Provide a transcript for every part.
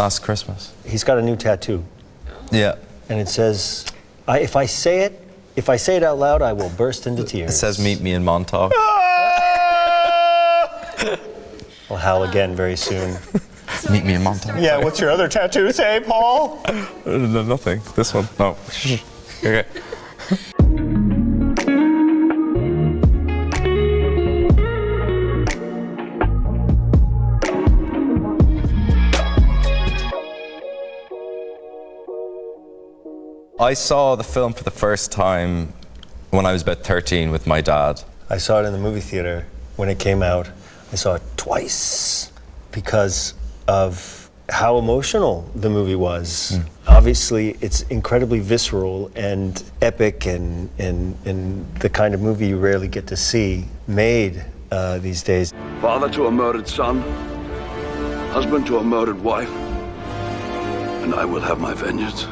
last Christmas. He's got a new tattoo. Yeah. And it says, if I say it out loud, I will burst into tears. It says, meet me in Montauk. We'll howl again very soon. Meet me in Montauk. Yeah, what's your other tattoo say, Paul? No, nothing. This one. No. Okay. I saw the film for the first time when I was about 13 with my dad. I saw it in the movie theater when it came out. I saw it twice because of how emotional the movie was. Obviously, it's incredibly visceral and epic and the kind of movie you rarely get to see made these days. Father to a murdered son, husband to a murdered wife, and I will have my vengeance.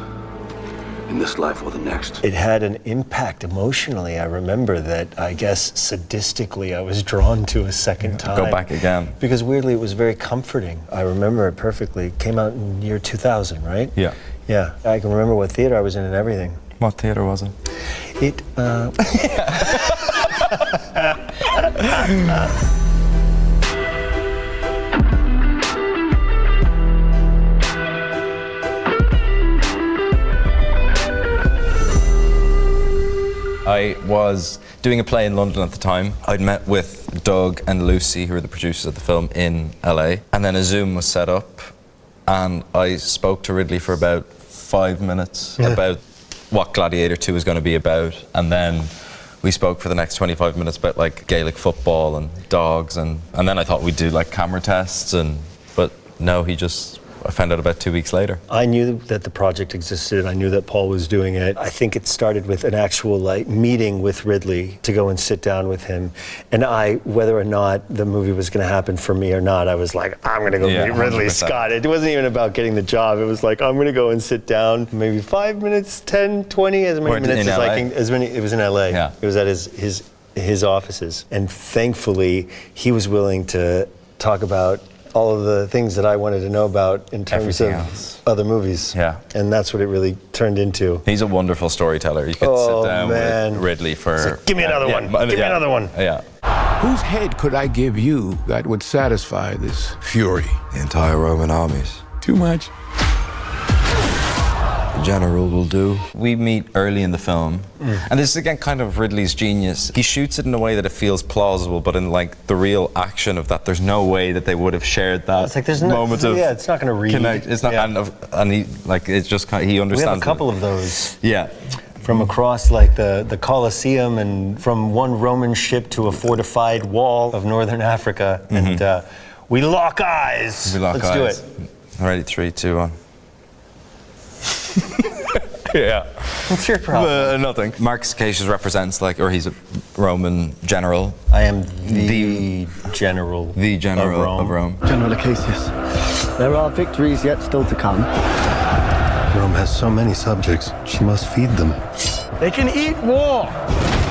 In this life or the next. It had an impact emotionally. I remember that, I guess, sadistically, I was drawn to a second time. Go back again. Because weirdly, it was very comforting. I remember it perfectly. It came out in year 2000, right? Yeah. Yeah. I can remember what theater I was in and everything. What theater was it? I was doing a play in London at the time. I'd met with Doug and Lucy, who were the producers of the film, in LA. And then a Zoom was set up, and I spoke to Ridley for about 5 minutes about what Gladiator 2 was going to be about. And then we spoke for the next 25 minutes about like Gaelic football and dogs. And then I thought we'd do like camera tests, but no, I found out about 2 weeks later. I knew that the project existed. I knew that Paul was doing it. I think it started with an actual meeting with Ridley to go and sit down with him. And whether or not the movie was going to happen for me or not, I was like, I'm going to go meet Ridley 100%. Scott. It wasn't even about getting the job. It was like, I'm going to go and sit down, maybe 5 minutes, 10, 20, as many minutes as I can. It was in LA. Yeah. It was at his offices. And thankfully, he was willing to talk about all of the things that I wanted to know about in terms of other movies. Yeah. And that's what it really turned into. He's a wonderful storyteller. You could sit down with Ridley for... Give me another one. Give me another one. Yeah. Whose head could I give you that would satisfy this fury? The entire Roman armies. Too much? The general will do. We meet early in the film, and this is again kind of Ridley's genius. He shoots it in a way that it feels plausible, but in like the real action of that, there's no way that they would have shared that It's like there's moment of it's not going to read. connect. It's not, and he like it's just kind of, he understands. We have a couple of those. Yeah. From across like the Colosseum and from one Roman ship to a fortified wall of northern Africa, and we lock eyes. Let's do it. Ready, 3, 2, 1. Yeah. What's your problem? Nothing. Marcus Acacius represents he's a Roman general. I am the general. The general of Rome. General Acacius, there are victories yet still to come. Rome has so many subjects, she must feed them. They can eat war!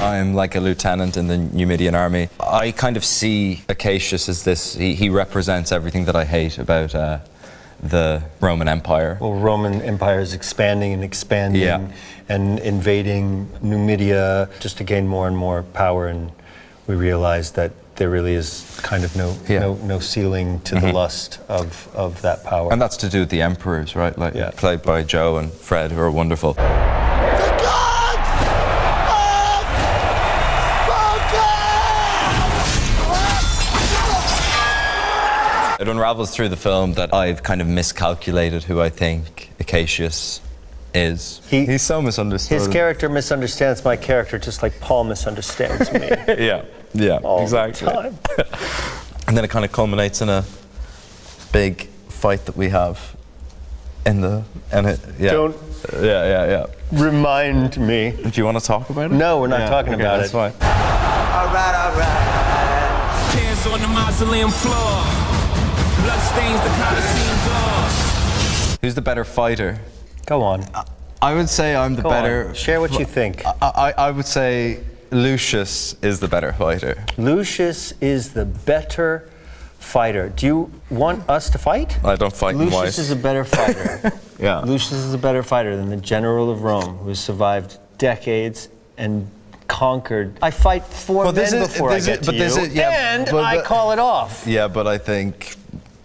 I'm like a lieutenant in the Numidian army. I kind of see Acacius as this, he represents everything that I hate about the Roman Empire. Well, Roman Empire is expanding and invading Numidia just to gain more and more power, and we realize that there really is kind of no ceiling to the lust of that power. And that's to do with the emperors, right? Played by Joe and Fred, who are wonderful. It unravels through the film that I've kind of miscalculated who I think Acacius is. He's so misunderstood. His character misunderstands my character just like Paul misunderstands me. Yeah, all exactly. The time. And then it kind of culminates in a big fight that we have Don't remind me. Do you want to talk about it? No, we're not talking about it. That's fine. All right. Hands on the mausoleum floor. Blood stains the Colosseum doors. Who's the better fighter? Go on. I would say I'm the better. Share what you think. I would say Lucius is the better fighter. Lucius is the better fighter. Do you want us to fight? I don't fight in white. Lucius is a better fighter. Yeah. Lucius is a better fighter than the general of Rome, who has survived decades and conquered. I fight four men before I get to you, and I call it off. Yeah, but I think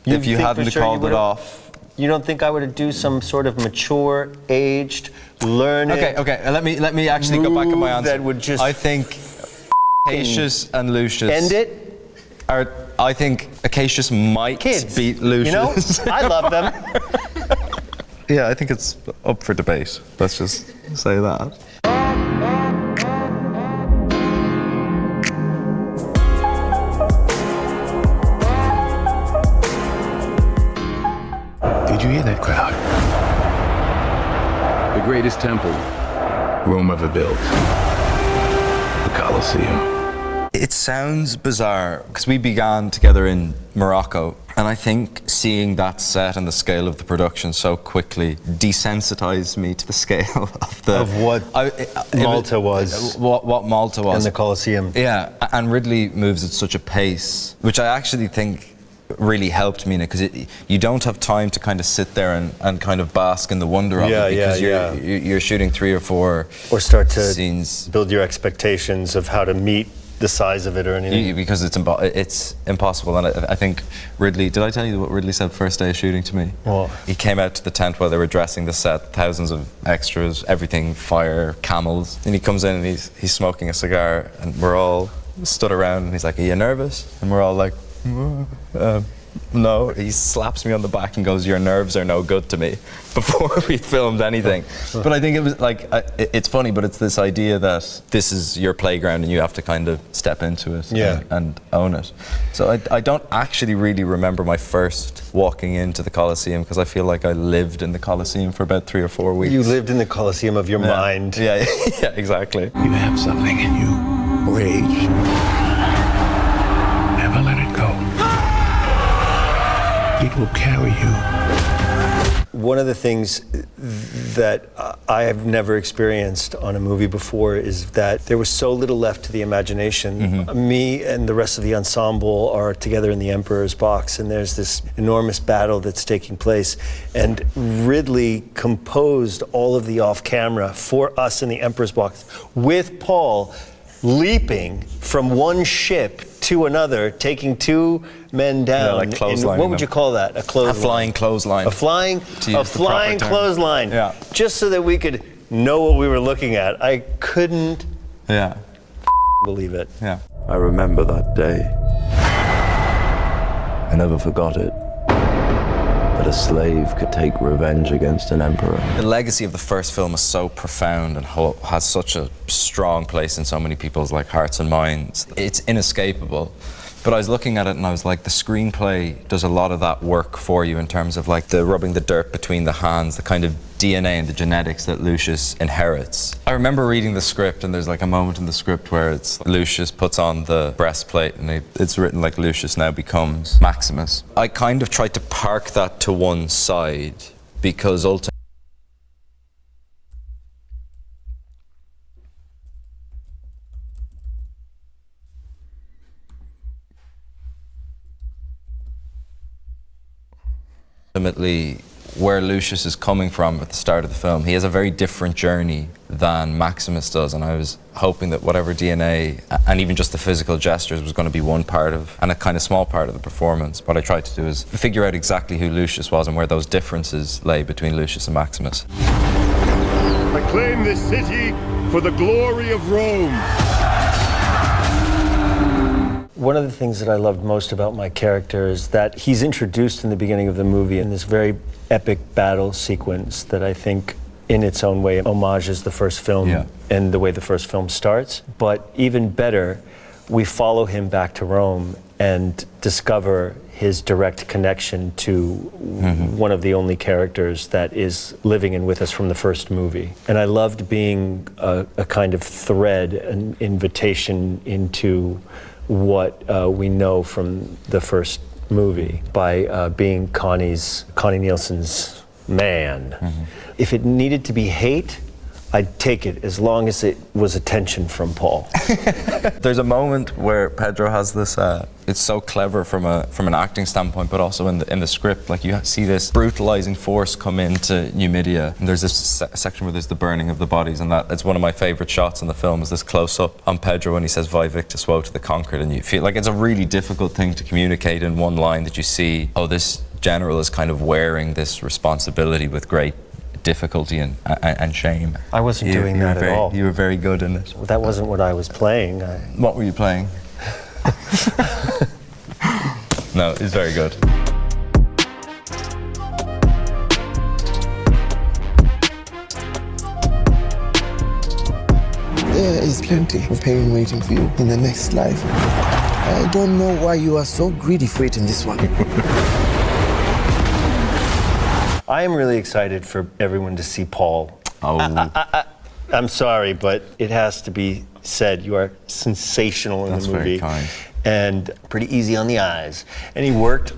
You if you think hadn't for sure called you it would've- off. You don't think I would do some sort of mature, aged, learned? Okay. Let me actually go back on my move answer. that would just I think Acacius and Lucius end it. I think Acacius might Kids, beat Lucius. You know, I love them. Yeah, I think it's up for debate. Let's just say that. Did you hear that crowd? The greatest temple Rome ever built. The Colosseum. It sounds bizarre because we began together in Morocco, and I think seeing that set and the scale of the production so quickly desensitized me to the scale of what Malta was. What Malta was. And the Colosseum. Yeah, and Ridley moves at such a pace, which I actually think really helped me in it, because you don't have time to kind of sit there and kind of bask in the wonder of it, because you're shooting 3 or 4 or start to scenes. Build your expectations of how to meet the size of it or anything. Because it's impossible. And I think Ridley, did I tell you what Ridley said first day of shooting to me? What? He came out to the tent while they were dressing the set, thousands of extras, everything, fire, camels. And he comes in and he's smoking a cigar, and we're all stood around, and he's like, "Are you nervous?" And we're all like, no. He slaps me on the back and goes, "Your nerves are no good to me," before we filmed anything. But I think it was like, it's funny, but it's this idea that this is your playground and you have to kind of step into it and own it. So I don't actually really remember my first walking into the Colosseum, because I feel like I lived in the Colosseum for about 3 or 4 weeks. You lived in the Colosseum of your mind. Yeah, yeah, exactly. You have something in you. Rage. Never let it go. It will carry you. One of the things that I have never experienced on a movie before is that there was so little left to the imagination. Me and the rest of the ensemble are together in the Emperor's box, and there's this enormous battle that's taking place, and Ridley composed all of the off-camera for us in the Emperor's box with Paul leaping from one ship to another, taking 2 men down. Yeah, like clotheslining what would you them. call that? A clothesline. A flying clothesline. A flying clothesline. Yeah. Just so that we could know what we were looking at. I couldn't believe it. Yeah. I remember that day. I never forgot it. That a slave could take revenge against an emperor. The legacy of the first film is so profound and has such a strong place in so many people's hearts and minds. It's inescapable. But I was looking at it and I was like, the screenplay does a lot of that work for you in terms of the rubbing the dirt between the hands, the kind of DNA and the genetics that Lucius inherits. I remember reading the script, and there's a moment in the script where it's Lucius puts on the breastplate and it's written like Lucius now becomes Maximus. I kind of tried to park that to one side, because ultimately where Lucius is coming from at the start of the film, he has a very different journey than Maximus does, and I was hoping that whatever DNA and even just the physical gestures was going to be one part of, and a kind of small part of the performance. What I tried to do is figure out exactly who Lucius was and where those differences lay between Lucius and Maximus. I claim this city for the glory of Rome. One of the things that I loved most about my character is that he's introduced in the beginning of the movie in this very epic battle sequence that I think in its own way homages the first film and the way the first film starts. But even better, we follow him back to Rome and discover his direct connection to one of the only characters that is living in with us from the first movie. And I loved being a kind of thread, an invitation into what we know from the first movie by being Connie Nielsen's man. If it needed to be hate, I'd take it as long as it was attention from Paul. There's a moment where Pedro has this. It's so clever from an acting standpoint, but also in the script. Like you see this brutalizing force come into Numidia, and there's this section where there's the burning of the bodies, and it's one of my favorite shots in the film. Is this close up on Pedro when he says "Vae victis woe to the conquered," and you feel like it's a really difficult thing to communicate in one line. That you see, oh, this general is kind of wearing this responsibility with great difficulty and shame. I wasn't doing that at all. You were very good in it. That wasn't what I was playing. What were you playing? No, it's very good. There is plenty of pain waiting for you in the next life. I don't know why you are so greedy for it in this one. I am really excited for everyone to see Paul. Oh. I'm sorry, but it has to be said. You are sensational in That's the movie. very kind. And pretty easy on the eyes. And he worked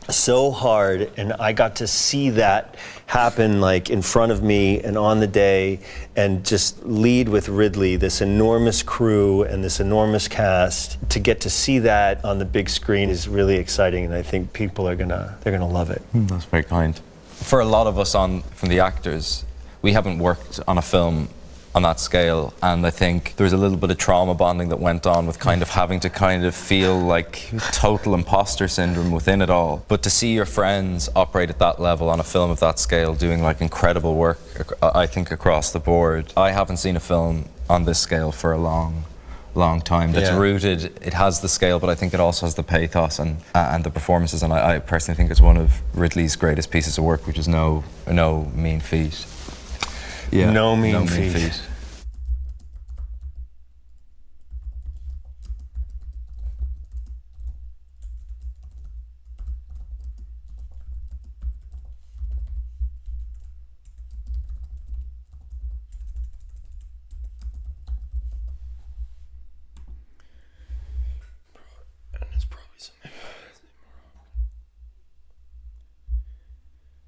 so hard, and I got to see that happen like in front of me and on the day, and just lead with Ridley, this enormous crew and this enormous cast. To get to see that on the big screen is really exciting, and I think people are they're gonna love it. That's very kind. For a lot of us from the actors, we haven't worked on a film on that scale, and I think there was a little bit of trauma bonding that went on with kind of having to kind of feel like total imposter syndrome within it all. But to see your friends operate at that level on a film of that scale, doing like incredible work, I think across the board. I haven't seen a film on this scale for a long time that's rooted. It has the scale, but I think it also has the pathos and the performances, and I personally think it's one of Ridley's greatest pieces of work, which is no mean feat. Yeah, no mean feat.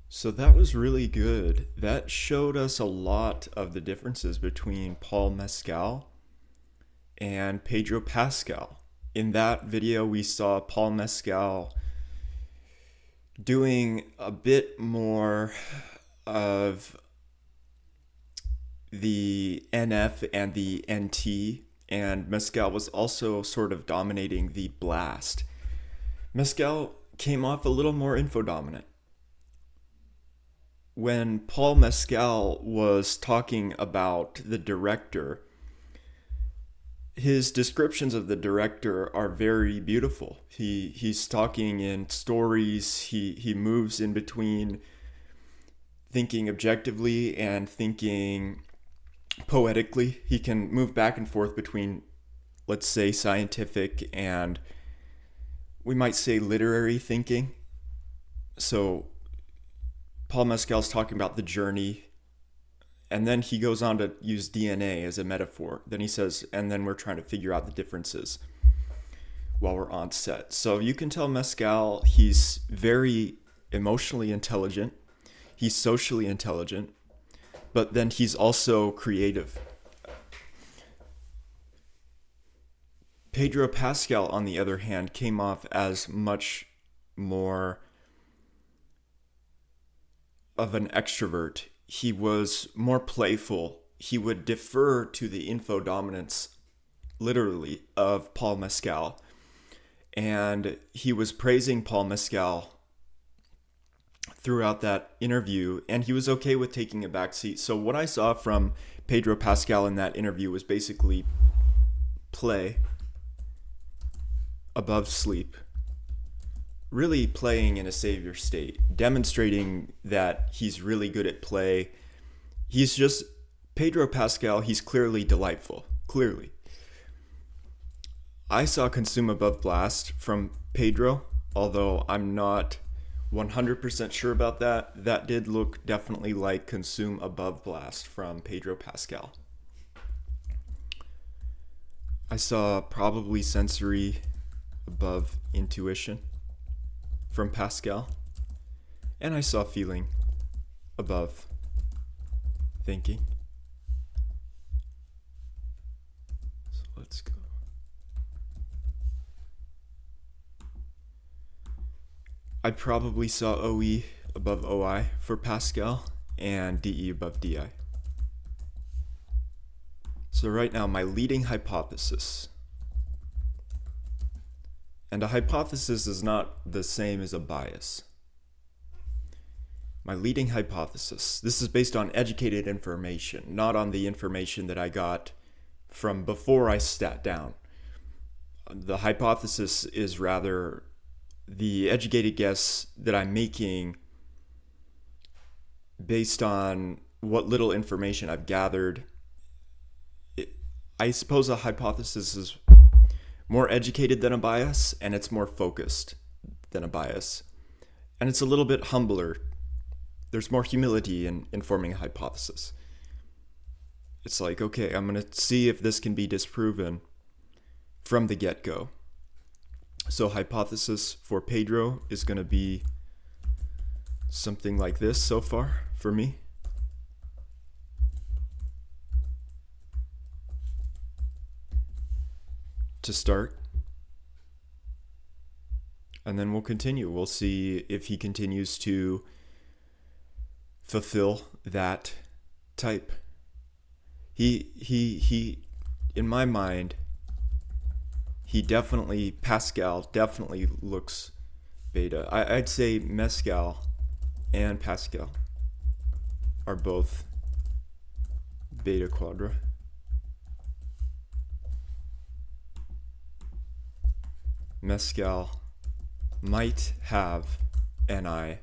So that was really good. That showed us a lot of the differences between Paul Mescal and Pedro Pascal. In that video, we saw Paul Mescal doing a bit more of the NF and the NT, and Mescal was also sort of dominating the blast. Mescal came off a little more info-dominant. When Paul Mescal was talking about the director, his descriptions of the director are very beautiful. He's talking in stories. He moves in between thinking objectively and thinking poetically. He can move back and forth between, let's say, scientific and we might say literary thinking. So Paul Mescal's talking about the journey, and then he goes on to use DNA as a metaphor. Then he says, and then we're trying to figure out the differences while we're on set. So you can tell Mescal, he's very emotionally intelligent, he's socially intelligent, but then he's also creative. Pedro Pascal, on the other hand, came off as much more of an extrovert. He was more playful. He would defer to the info dominance, literally, of Paul Mescal. And he was praising Paul Mescal throughout that interview, and he was okay with taking a back seat. So what I saw from Pedro Pascal in that interview was basically play above sleep. Really playing in a savior state, demonstrating that he's really good at play. He's just, Pedro Pascal, he's clearly delightful, clearly. I saw Consume Above Blast from Pedro, although I'm not 100% sure about that. That did look definitely like Consume Above Blast from Pedro Pascal. I saw Probably Sensory Above Intuition from Pascal, and I saw Feeling Above Thinking. I probably saw OE above OI for Pascal and DE above DI. So right now, my leading hypothesis. And a hypothesis is not the same as a bias. My leading hypothesis. This is based on educated information, not on the information that I got from before I sat down. The hypothesis is rather the educated guess that I'm making based on what little information I've gathered. I suppose a hypothesis is more educated than a bias, and it's more focused than a bias. And it's a little bit humbler. There's more humility in forming a hypothesis. It's like, okay, I'm going to see if this can be disproven from the get-go. So hypothesis for Pedro is going to be something like this so far for me. To start. And then we'll continue. We'll see if he continues to fulfill that type. He in my mind, Pascal definitely looks beta. I'd say Mescal and Pascal are both beta quadra. Mescal might have NI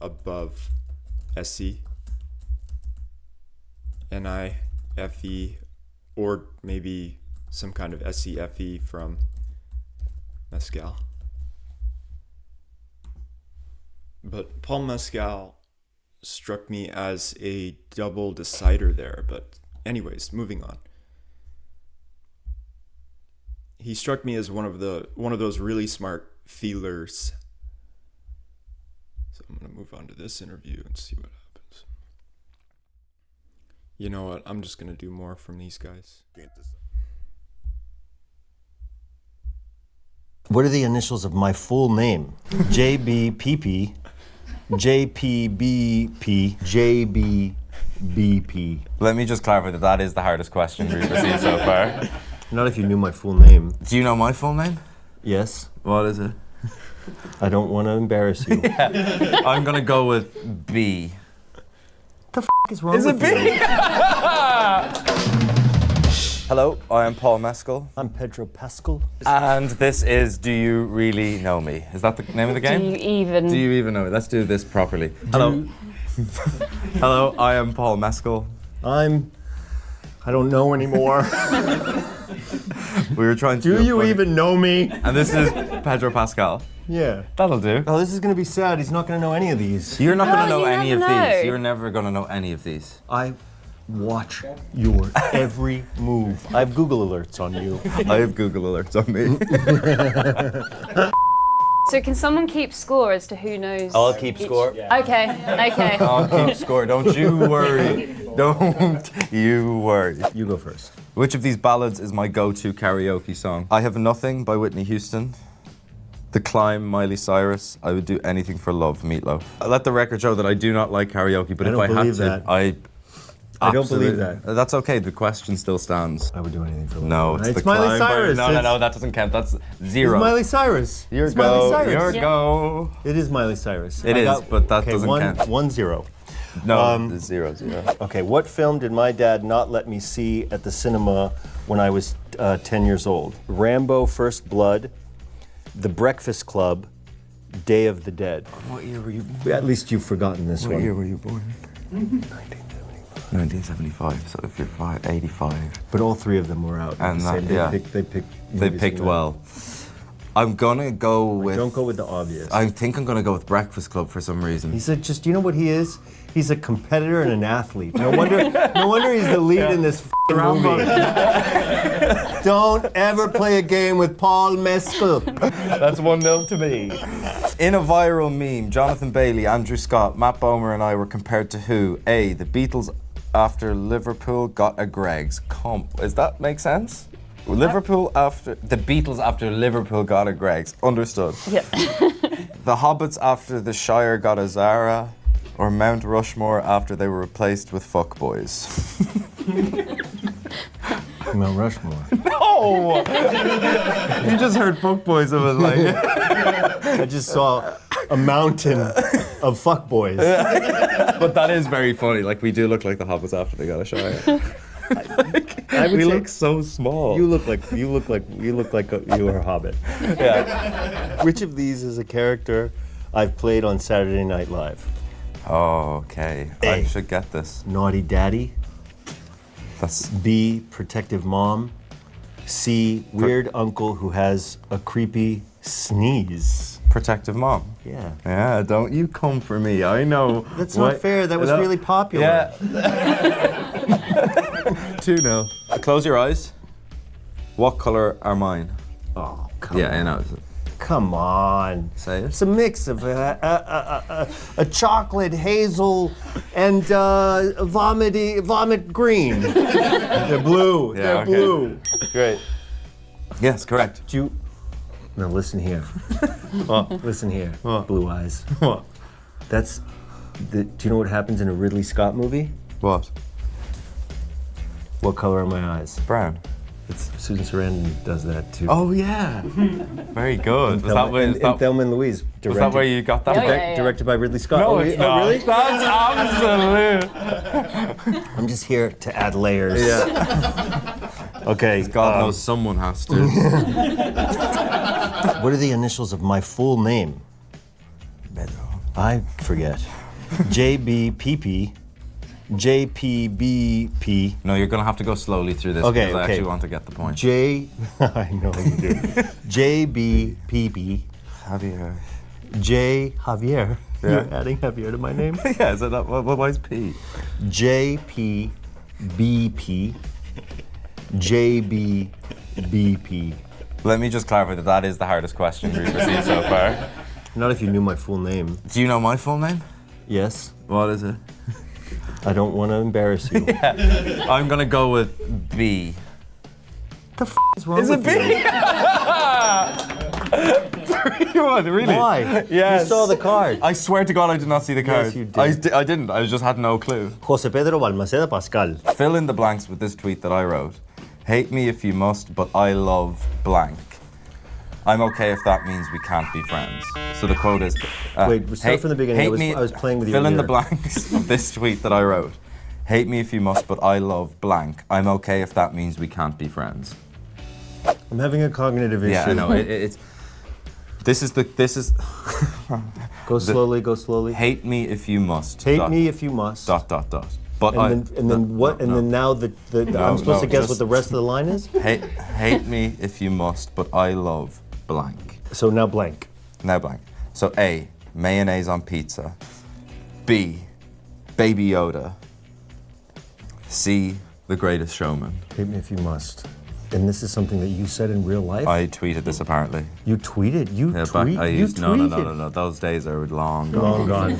above SC, NI, FE, or maybe some kind of SC, FE from Mescal. But Paul Mescal struck me as a double decider there. But anyways, moving on. He struck me as one of those really smart feelers. So I'm gonna move on to this interview and see what happens. You know what? I'm just gonna do more from these guys. What are the initials of my full name? JBPP, JPBP, JBBP. Let me just clarify that is the hardest question we've received so far. Not if you knew my full name. Do you know my full name? Yes. What is it? I don't want to embarrass you. Yeah. I'm gonna go with B. The f*** is wrong with you? Is it B? Hello, I am Paul Mescal. I'm Pedro Pascal. And this is Do You Really Know Me? Is that the name of the game? Do you even know me? Let's do this properly. Hello. Hello, I am Paul Mescal. I don't know anymore. We were trying to Do you even know me? And this is Pedro Pascal. Yeah. That'll do. Oh, this is going to be sad. He's not going to know any of these. You're not going to know any of know. these. You're never going to know any of these. I watch your every move. I have Google alerts on you. I have Google alerts on me. So can someone keep score as to who knows? I'll keep score. Okay. I'll keep score. Don't you worry. Don't you worry. You go first. Which of these ballads is my go-to karaoke song? I Have Nothing by Whitney Houston. The Climb, Miley Cyrus. I Would Do Anything for Love, Meatloaf. I let the record show that I do not like karaoke, but if I had to, I don't believe that. That's okay, the question still stands. I would do anything for love. No, it's The Miley Climb. Cyrus. No, that doesn't count. That's zero. It's Miley Cyrus. Your It's go. Miley Cyrus. Your go. It is Miley Cyrus. It is, but that doesn't count. 1-0. No, 0-0. Okay, what film did my dad not let me see at the cinema when I was 10 years old? Rambo: First Blood, The Breakfast Club, Day of the Dead. What year were you born? At least you've forgotten this one. What year were you born? 1975. So if you're 85. But all three of them were out. And They picked well. I'm gonna go with. Don't go with the obvious. I think I'm gonna go with Breakfast Club for some reason. He's you know what he is? He's a competitor and an athlete. No wonder he's the lead in this movie. Don't ever play a game with Paul Mescal. That's 1-0 to me. In a viral meme, Jonathan Bailey, Andrew Scott, Matt Bomer and I were compared to who? A, the Beatles after Liverpool got a Greggs. Does that make sense? The Beatles after Liverpool got a Greggs. Understood. Yeah. The Hobbits after the Shire got a Zara, or Mount Rushmore after they were replaced with fuckboys. Mount Rushmore. No! You just heard fuckboys, I was like... I just saw a mountain of fuckboys. But that is very funny. Like, we do look like the Hobbits after they got a Shire. We look so small. You look like you were a Hobbit. Yeah. Which of these is a character I've played on Saturday Night Live? Oh, okay. I should get this. Naughty Daddy. That's B, protective mom. C, weird uncle who has a creepy sneeze. protective mom. Yeah. Yeah, don't you come for me. I know. That's not fair. That was really popular. Yeah. 2-0. Close your eyes. What color are mine? Oh, come on. Yeah, I know. Come on. Say it. It's a mix of a chocolate, hazel, and vomit green. They're blue. Yeah, They're okay. blue. Great. Yes, correct. Now listen here. Listen here. Blue eyes. What? That's do you know what happens in a Ridley Scott movie? What? What color are my eyes? Brown. It's Susan Sarandon does that too. Oh yeah. Very good. Was that in Thelma and Louise. Was that where you got that? Directed by Ridley Scott. No, Oh, it's oh, not. really? That's absolute. I'm just here to add layers. Yeah. Okay. God knows someone has to. What are the initials of my full name? Pedro. I forget. JBPP. JPBP. No, you're gonna have to go slowly through this Okay, because I okay. actually want to get the point. I know you do. JBPP. Javier. J Javier. Yeah. You're adding Javier to my name? Yeah, is that why is P? JPBP. JBBP. Let me just clarify that is the hardest question we've received so far. Not if you knew my full name. Do you know my full name? Yes. What is it? I don't want to embarrass you. Yeah. I'm gonna go with B. The f is wrong Is with it B? What, really? Why? Yes. You saw the card. I swear to God I did not see the card. Yes, you did. I didn't. I just had no clue. Jose Pedro Balmaceda Pascal. Fill in the blanks with this tweet that I wrote. Hate me if you must, but I love blank. I'm okay if that means we can't be friends. So the quote is... Wait, start from the beginning. Hate I was playing with you. Fill in the here. blanks of this tweet that I wrote. Hate me if you must, but I love blank. I'm okay if that means we can't be friends. I'm having a cognitive issue. Yeah, I know. It's... This is... Go slowly, go slowly. Hate me if you must. Hate me if you must. ... But And then what? And then now I'm supposed to guess what the rest of the line is? Hate me if you must, but I love blank. So now blank. Now blank. So A, mayonnaise on pizza. B, Baby Yoda. C, The Greatest Showman. Hate me if you must. And this is something that you said in real life? I tweeted this apparently. You tweeted? You tweeted? No. Those days are long gone. Long gone.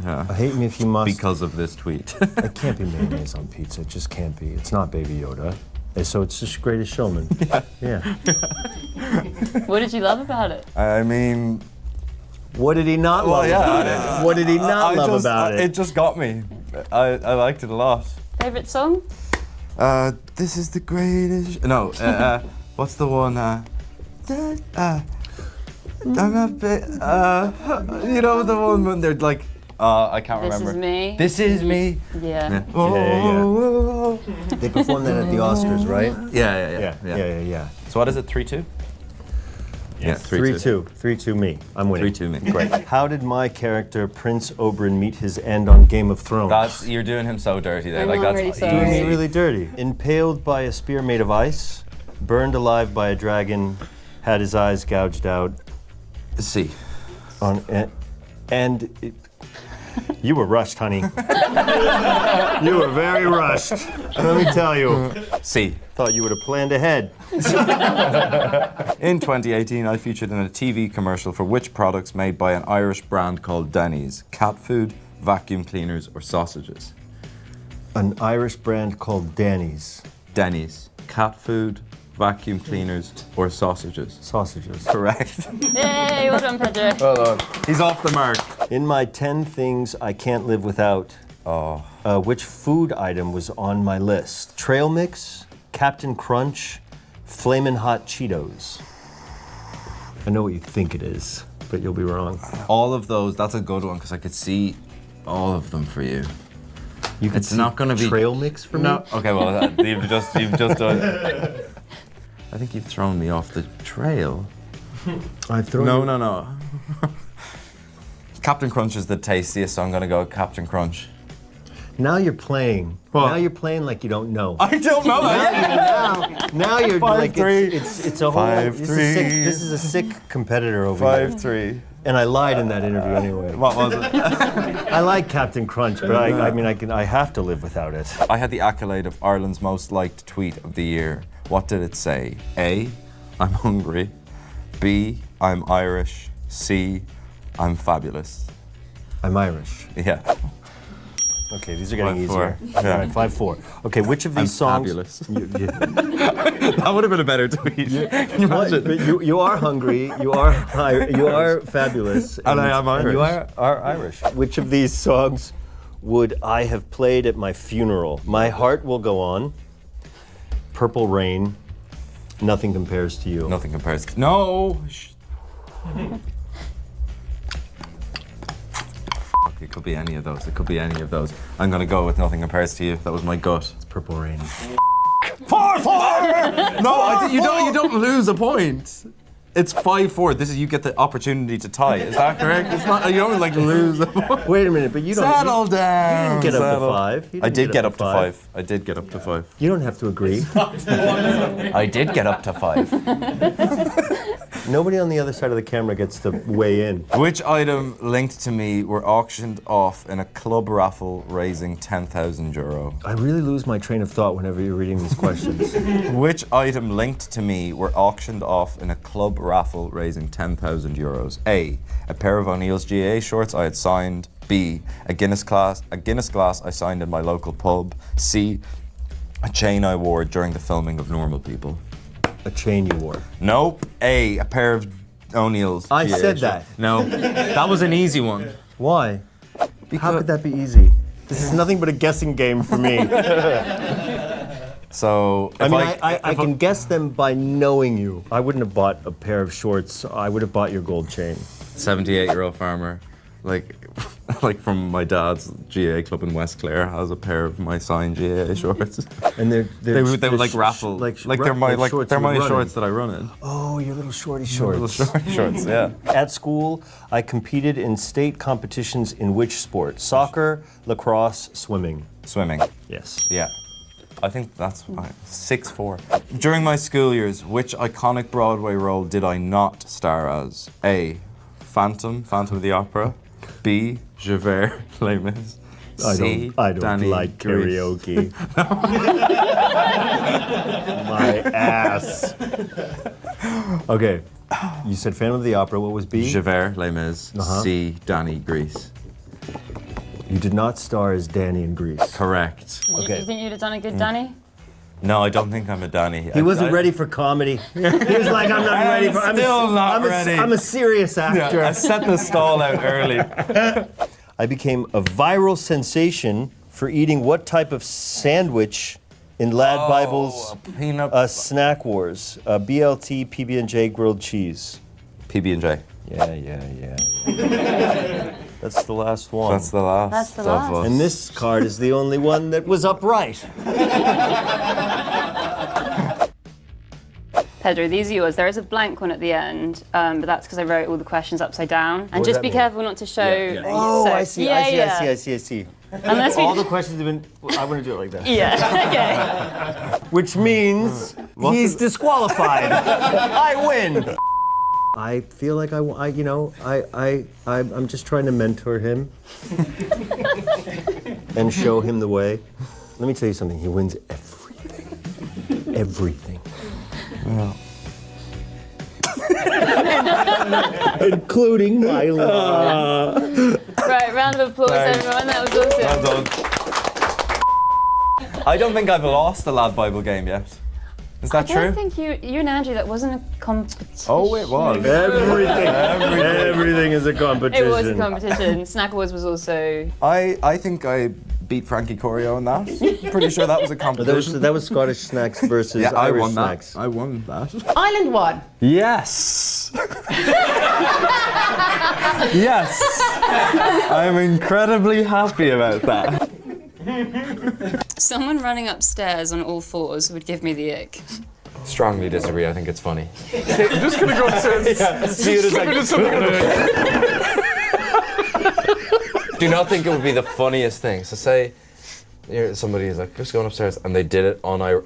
Yeah. Hate me if you must. Because of this tweet. It can't be mayonnaise on pizza. It just can't be. It's not Baby Yoda. And so it's just Greatest Showman. Yeah. What did you love about it? I mean... What did he not love about it? What did he not love about it? It just got me. I liked it a lot. Favorite song? This is the greatest... No, what's the one? I'm a bit... you know the one when they're like... I can't remember. This is me. This is me. Yeah. Oh. They performed that at the Oscars, right? Yeah. So what is it, 3-2? Yeah, 3-2. 3-2 me. I'm winning. 3-2 me. Great. How did my character, Prince Oberyn, meet his end on Game of Thrones? You're doing him so dirty there. I'm Like already that's sorry. Doing me really dirty. Impaled by a spear made of ice, burned alive by a dragon, had his eyes gouged out. C. You were rushed, honey. You were very rushed. Let me tell you. C. Thought you would have planned ahead. In 2018, I featured in a TV commercial for which products made by an Irish brand called Denny's? Cat food, vacuum cleaners, or sausages? An Irish brand called Danny's. Denny's. Cat food, vacuum cleaners, or sausages? Sausages. Correct. Yay, well done, Pedro. Well done. He's off the mark. In my 10 things I can't live without, which food item was on my list? Trail mix, Captain Crunch, Flamin' Hot Cheetos. I know what you think it is, but you'll be wrong. All of those, that's a good one, because I could see all of them for you. You could It's see not going to be trail mix for no. me? Okay, well, you've just done. I think you've thrown me off the trail. I've thrown No. Captain Crunch is the tastiest, so I'm going to go with Captain Crunch. Now you're playing. What? Now you're playing like you don't know. I don't know that. Now you're 5-3. it's a whole 5-3. This is a sick competitor over here. 5-3. And I lied in that interview anyway. What was it? I like Captain Crunch, but I have to live without it. I had the accolade of Ireland's most liked tweet of the year. What did it say? A, I'm hungry. B, I'm Irish. C, I'm fabulous. I'm Irish. Yeah. Okay, these are getting 5-4. easier. Yeah. All right, 5-4. Okay, which of these songs? Fabulous. That would have been a better tweet. Can you imagine? But you are hungry. You are fabulous. And I am and you Irish. are Irish. Which of these songs would I have played at my funeral? My Heart Will Go On, Purple Rain, Nothing Compares to You. Nothing compares to... No! It could be any of those. It could be any of those. I'm gonna go with Nothing Compares to You. That was my gut. It's Purple Rain. 4-4! No, you don't lose a point. It's 5-4. This is you get the opportunity to tie. Is that correct? It's not. You don't like lose a point. Wait a minute, but you don't. Settle down. You didn't get up to Settle. 5. You I didn't did get up to 5. I did get up to 5. You don't have to agree. I did get up to 5. Nobody on the other side of the camera gets to weigh in. Which item linked to me were auctioned off in a club raffle raising €10,000? I really lose my train of thought whenever you're reading these questions. Which item linked to me were auctioned off in a club raffle raising €10,000? A, a pair of O'Neill's GAA shorts I had signed. B, a Guinness glass I signed in my local pub. C, a chain I wore during the filming of Normal People. A chain you wore. Nope. A pair of O'Neill's. I GAA said shorts. that. No, that was an easy one. Why? How could that be easy? This is nothing but a guessing game for me. So, I can guess them by knowing you. I wouldn't have bought a pair of shorts. I would have bought your gold chain. 78-year-old farmer, like from my dad's GAA club in West Clare, has a pair of my signed GAA shorts. And they would like raffle, they're my shorts that I run in. Oh, your little shorty shorts. Little shorty shorts, yeah. At school, I competed in state competitions in which sport? Soccer, lacrosse, swimming. Swimming. Yes. Yeah. I think that's fine. 6-4. During my school years, which iconic Broadway role did I not star as? A, Phantom of the Opera. B, Javert, Les Mis. C, I don't Danny like Grease. karaoke. My ass. Okay, you said Phantom of the Opera. What was B? Javert, Les Mis. C, Danny Grease. You did not star as Danny in Grease. Correct. You think you'd have done a good Danny? No, I don't think I'm a Danny. He wasn't ready for comedy. He was like, I'm not ready for. I'm a serious actor. Yeah, I set the stall out early. I became a viral sensation for eating what type of sandwich in Lad Bible's peanut Snack Wars? BLT, PB&J, grilled cheese. PB&J. Yeah. That's the last one. That's the last. That's the last. Of us. And this card is the only one that was upright. Pedro, these are yours. There is a blank one at the end, but that's because I wrote all the questions upside down. And does just that be mean? careful not to show. Oh, so, I see. Yeah. Unless All the questions have been. I want to do it like that. Yeah. Okay. Which means he's disqualified. I win. I feel like I'm just trying to mentor him and show him the way. Let me tell you something. He wins everything. Everything. Well. Including my law. Right, round of applause, everyone. That was awesome. Well done. I don't think I've lost the Lad Bible game yet. Is that I true? don't think you and Andrew, that wasn't a competition. Oh, it was. Everything is a competition. It was a competition. Snack Awards was also... I think I beat Frankie Corio in that. Pretty sure that was a But competition. that was Scottish snacks versus Yeah, I Irish won snacks. that. I won that. Island won. Yes. Yes. I'm incredibly happy about that. Someone running upstairs on all fours would give me the ick. Strongly disagree. I think it's funny. I'm just gonna go upstairs. See it as like, Do you not think it would be the funniest thing? So say somebody is like, just going upstairs, and they did it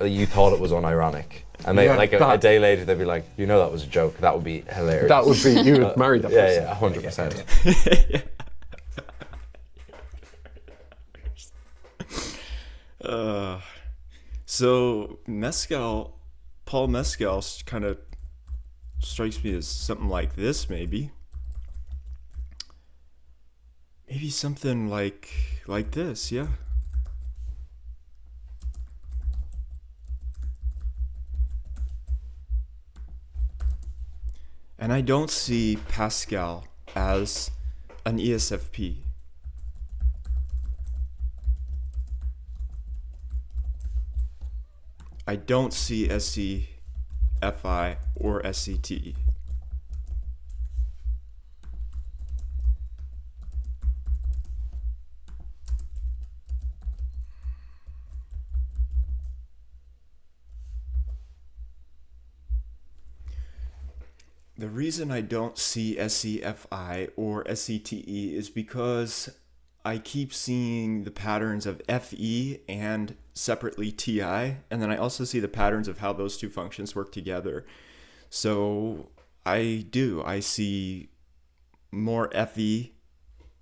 you thought it was unironic. And they a day later they'd be like, you know that was a joke. That would be hilarious. That would be, you would marry that person. Yeah, 100%. So Paul Mescal kind of strikes me as something like this, maybe something like this, yeah. And I don't see Pascal as an ESFP. I don't see SCFI or SCTE. The reason I don't see SCFI or SCTE is because I keep seeing the patterns of FE and separately TI, and then I also see the patterns of how those two functions work together. So I see more FE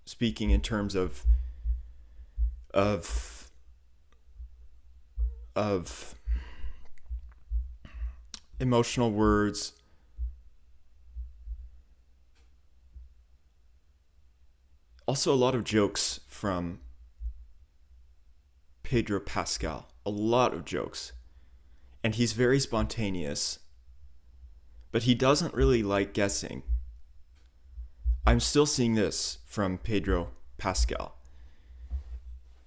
speaking in terms of emotional words, also a lot of jokes from Pedro Pascal, a lot of jokes. And he's very spontaneous, but he doesn't really like guessing. I'm still seeing this from Pedro Pascal.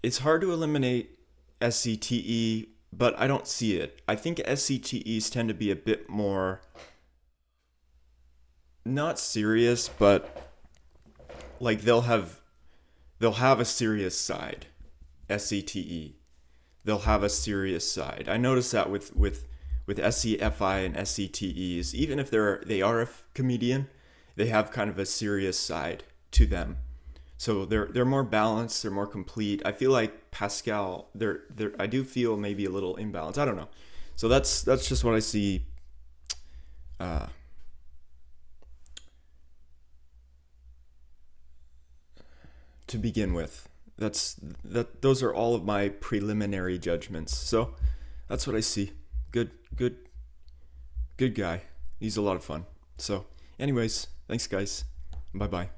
It's hard to eliminate SCTE, but I don't see it. I think SCTEs tend to be a bit more, not serious, but like they'll have a serious side. SCTE, they'll have a serious side. I notice that with SCFI and SCTEs, even if they are a comedian, they have kind of a serious side to them. So they're more balanced, they're more complete. I feel like Pascal, I do feel maybe a little imbalanced. I don't know. So that's just what I see. To begin with, those are all of my preliminary judgments. So that's what I see. Good guy. He's a lot of fun. So anyways, thanks guys. Bye bye.